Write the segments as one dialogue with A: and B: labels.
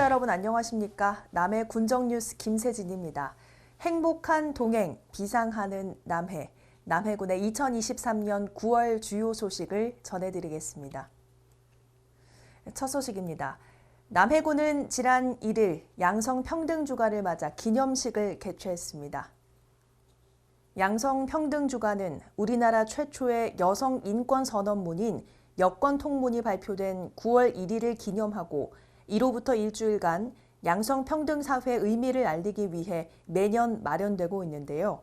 A: 시청자 여러분 안녕하십니까? 남해 군정뉴스 김세진입니다. 행복한 동행, 비상하는 남해, 남해군의 2023년 9월 주요 소식을 전해드리겠습니다. 첫 소식입니다. 남해군은 지난 1일 양성평등주간을 맞아 기념식을 개최했습니다. 양성평등주간은 우리나라 최초의 여성 인권 선언문인 여권통문이 발표된 9월 1일을 기념하고 이로부터 일주일간 양성평등사회의 의미를 알리기 위해 매년 마련되고 있는데요.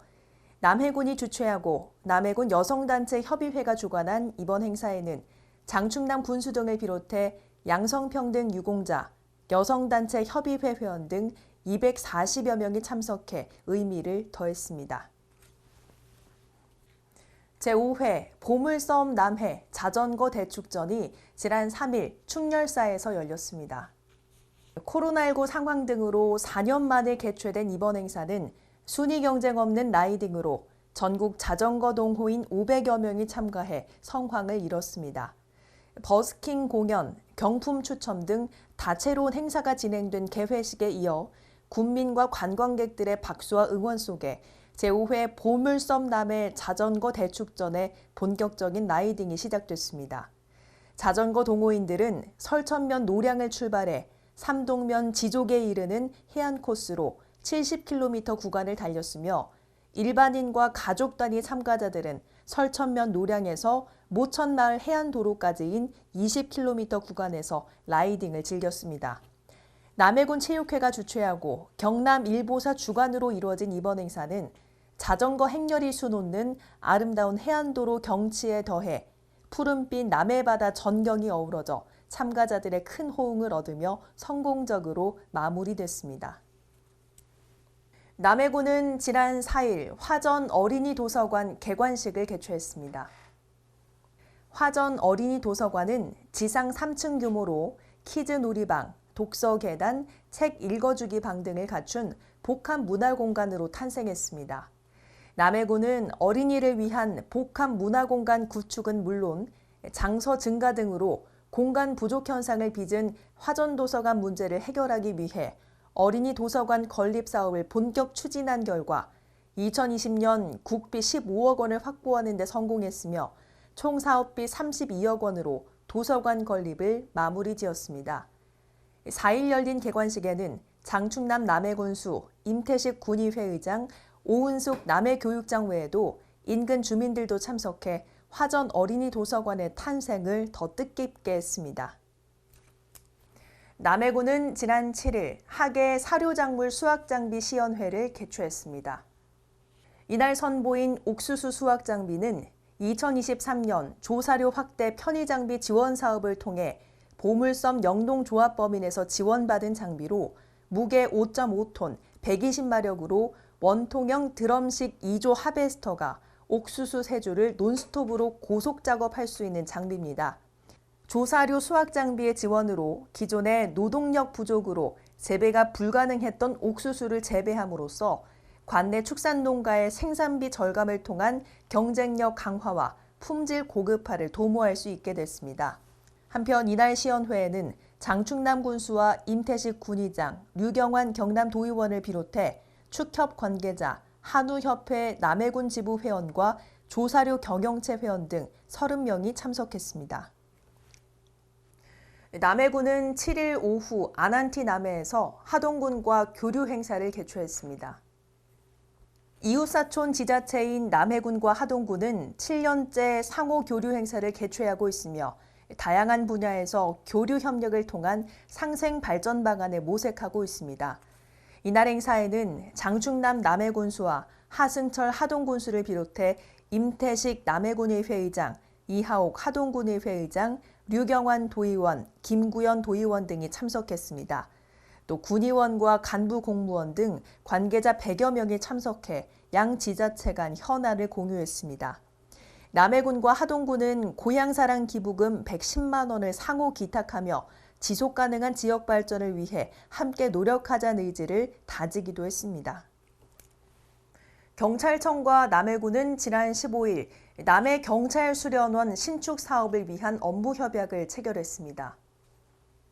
A: 남해군이 주최하고 남해군 여성단체 협의회가 주관한 이번 행사에는 장충남 군수 등을 비롯해 양성평등 유공자, 여성단체 협의회 회원 등 240여 명이 참석해 의미를 더했습니다. 제5회 보물섬 남해 자전거 대축전이 지난 3일 충렬사에서 열렸습니다. 코로나19 상황 등으로 4년 만에 개최된 이번 행사는 순위 경쟁 없는 라이딩으로 전국 자전거 동호인 500여 명이 참가해 성황을 이뤘습니다. 버스킹 공연, 경품 추첨 등 다채로운 행사가 진행된 개회식에 이어 군민과 관광객들의 박수와 응원 속에 제5회 보물섬 남해 자전거 대축전의 본격적인 라이딩이 시작됐습니다. 자전거 동호인들은 설천면 노량을 출발해 삼동면 지족에 이르는 해안 코스로 70km 구간을 달렸으며 일반인과 가족 단위 참가자들은 설천면 노량에서 모천마을 해안도로까지인 20km 구간에서 라이딩을 즐겼습니다. 남해군 체육회가 주최하고 경남 일보사 주관으로 이루어진 이번 행사는 자전거 행렬이 수놓는 아름다운 해안도로 경치에 더해 푸른빛 남해바다 전경이 어우러져 참가자들의 큰 호응을 얻으며 성공적으로 마무리됐습니다. 남해군은 지난 4일 화전 어린이 도서관 개관식을 개최했습니다. 화전 어린이 도서관은 지상 3층 규모로 키즈 놀이방, 독서 계단, 책 읽어주기 방 등을 갖춘 복합 문화공간으로 탄생했습니다. 남해군은 어린이를 위한 복합 문화공간 구축은 물론 장서 증가 등으로 공간 부족 현상을 빚은 화전도서관 문제를 해결하기 위해 어린이 도서관 건립 사업을 본격 추진한 결과 2020년 국비 15억 원을 확보하는 데 성공했으며 총 사업비 32억 원으로 도서관 건립을 마무리 지었습니다. 4일 열린 개관식에는 장충남 남해군수 임태식 군의회 의장, 오은숙 남해교육장 외에도 인근 주민들도 참석해 화전 어린이 도서관의 탄생을 더 뜻깊게 했습니다. 남해군은 지난 7일 하계 사료작물 수확장비 시연회를 개최했습니다. 이날 선보인 옥수수 수확장비는 2023년 조사료 확대 편의장비 지원 사업을 통해 보물섬 영농조합법인에서 지원받은 장비로 무게 5.5톤, 120마력으로 원통형 드럼식 2조 하베스터가 옥수수 세주를 논스톱으로 고속 작업할 수 있는 장비입니다. 조사료 수확 장비의 지원으로 기존의 노동력 부족으로 재배가 불가능했던 옥수수를 재배함으로써 관내 축산농가의 생산비 절감을 통한 경쟁력 강화와 품질 고급화를 도모할 수 있게 됐습니다. 한편 이날 시연회에는 장충남 군수와 임태식 군의장, 류경환 경남도의원을 비롯해 축협 관계자, 한우협회 남해군 지부 회원과 조사료 경영체 회원 등 30명이 참석했습니다. 남해군은 7일 오후 안안티 남해에서 하동군과 교류 행사를 개최했습니다. 이웃사촌 지자체인 남해군과 하동군은 7년째 상호 교류 행사를 개최하고 있으며 다양한 분야에서 교류 협력을 통한 상생 발전 방안을 모색하고 있습니다. 이날 행사에는 장충남 남해군수와 하승철 하동군수를 비롯해 임태식 남해군의회 의장, 이하옥 하동군의회 의장, 류경환 도의원, 김구현 도의원 등이 참석했습니다. 또 군의원과 간부 공무원 등 관계자 100여 명이 참석해 양 지자체 간 현안을 공유했습니다. 남해군과 하동군은 고향사랑 기부금 110만 원을 상호 기탁하며 지속 가능한 지역 발전을 위해 함께 노력하자는 의지를 다지기도 했습니다. 경찰청과 남해군은 지난 15일 남해경찰수련원 신축 사업을 위한 업무 협약을 체결했습니다.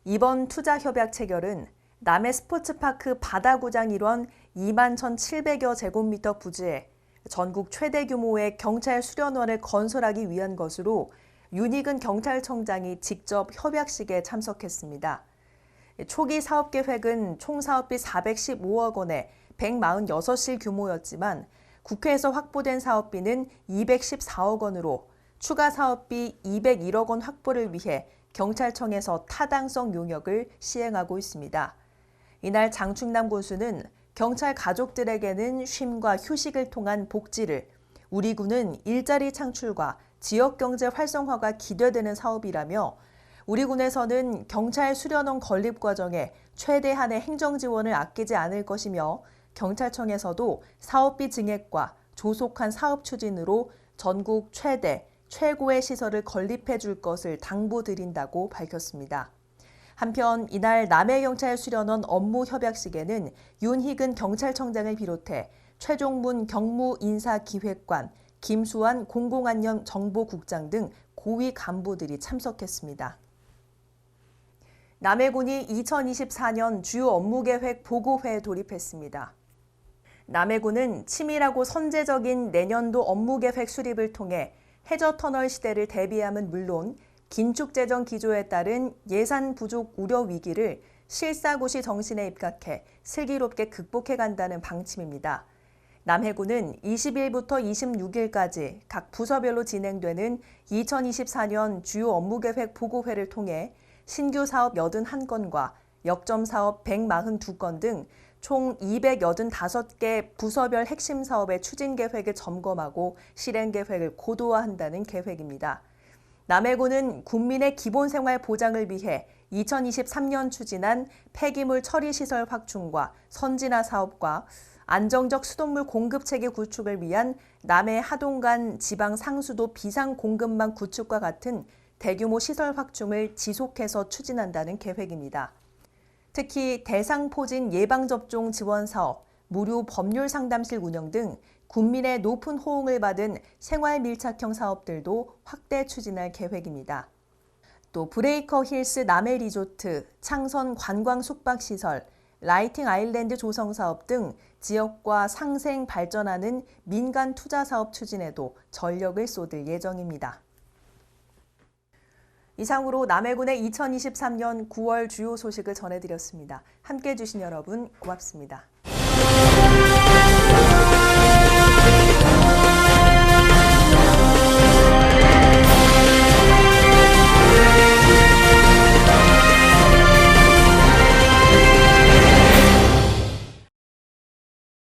A: 이번 투자 협약 체결은 남해 스포츠파크 바다구장 일원 21,700여 제곱미터 부지에 전국 최대 규모의 경찰 수련원을 건설하기 위한 것으로 윤희근 경찰청장이 직접 협약식에 참석했습니다. 초기 사업 계획은 총 사업비 415억 원에 146실 규모였지만 국회에서 확보된 사업비는 214억 원으로 추가 사업비 201억 원 확보를 위해 경찰청에서 타당성 용역을 시행하고 있습니다. 이날 장충남 군수는 경찰 가족들에게는 쉼과 휴식을 통한 복지를, 우리 군은 일자리 창출과 지역 경제 활성화가 기대되는 사업이라며 우리 군에서는 경찰 수련원 건립 과정에 최대한의 행정 지원을 아끼지 않을 것이며 경찰청에서도 사업비 증액과 조속한 사업 추진으로 전국 최고의 시설을 건립해 줄 것을 당부드린다고 밝혔습니다. 한편 이날 남해경찰 수련원 업무 협약식에는 윤희근 경찰청장을 비롯해 최종문 경무인사기획관, 김수환 공공안전정보국장 등 고위 간부들이 참석했습니다. 남해군이 2024년 주요 업무계획 보고회에 돌입했습니다. 남해군은 치밀하고 선제적인 내년도 업무계획 수립을 통해 해저터널 시대를 대비함은 물론 긴축재정 기조에 따른 예산 부족 우려 위기를 실사고시 정신에 입각해 슬기롭게 극복해간다는 방침입니다. 남해군은 20일부터 26일까지 각 부서별로 진행되는 2024년 주요 업무계획 보고회를 통해 신규 사업 81건과 역점 사업 142건 등 총 285개 부서별 핵심 사업의 추진 계획을 점검하고 실행 계획을 고도화한다는 계획입니다. 남해군은 국민의 기본 생활 보장을 위해 2023년 추진한 폐기물 처리 시설 확충과 선진화 사업과 안정적 수돗물 공급 체계 구축을 위한 남해 하동간 지방 상수도 비상 공급망 구축과 같은 대규모 시설 확충을 지속해서 추진한다는 계획입니다. 특히 대상포진 예방접종 지원 사업, 무료 법률 상담실 운영 등 국민의 높은 호응을 받은 생활 밀착형 사업들도 확대 추진할 계획입니다. 또 브레이커 힐스 남해 리조트, 창선 관광 숙박시설, 라이팅 아일랜드 조성 사업 등 지역과 상생 발전하는 민간 투자 사업 추진에도 전력을 쏟을 예정입니다. 이상으로 남해군의 2023년 9월 주요 소식을 전해드렸습니다. 함께해 주신 여러분 고맙습니다.